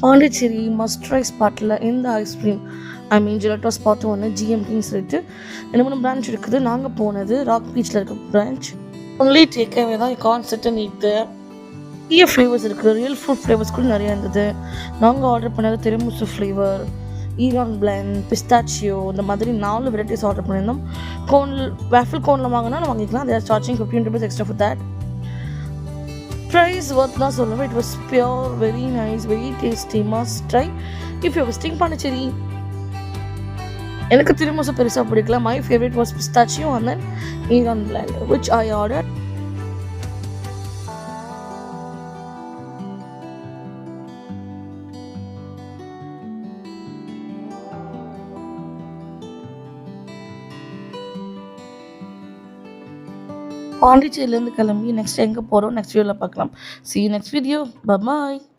Pondicherry must try ஸ்பாட்டில் இந்த ice cream gelato spot ஒன்று ஜிஎம்டின்னு சொல்லிட்டு 2-3 பிரான்ச் இருக்குது. நாங்கள் போனது ராக் பீச்சில் இருக்க பிரான்ச். ஒன்லி டேக்அவே தான் கான்செப்ட் நீட்டு நிறைய ஃப்ளேவர்ஸ் இருக்குது. ரியல் ஃப்ரூட் ஃப்ளேவர்ஸ் கூட நிறையா இருந்தது. நாங்கள் ஆர்டர் பண்ணது tiramisu flavour, Iran blend, pistachio, இந்த மாதிரி 4 வெரைட்டிஸ் ஆர்டர் பண்ணியிருந்தோம். வேஃபில் கோனில் வாங்கினா வாங்கிக்கலாம். There charging 15 rupees extra for that. Price worth தான் சொல்லுவேன். It was pure, very nice, very tasty, must try if you visiting Pondicherry. எனக்கு திரமுசு பெருசாக பிடிக்கல. My favourite was pistachio and then Iran blend which I order. பாண்டிச்சேரியிலேருந்து கிளம்பி next எங்கே போகிறோம் next வீடியோவில் பார்க்கலாம். See you next video. Bye bye.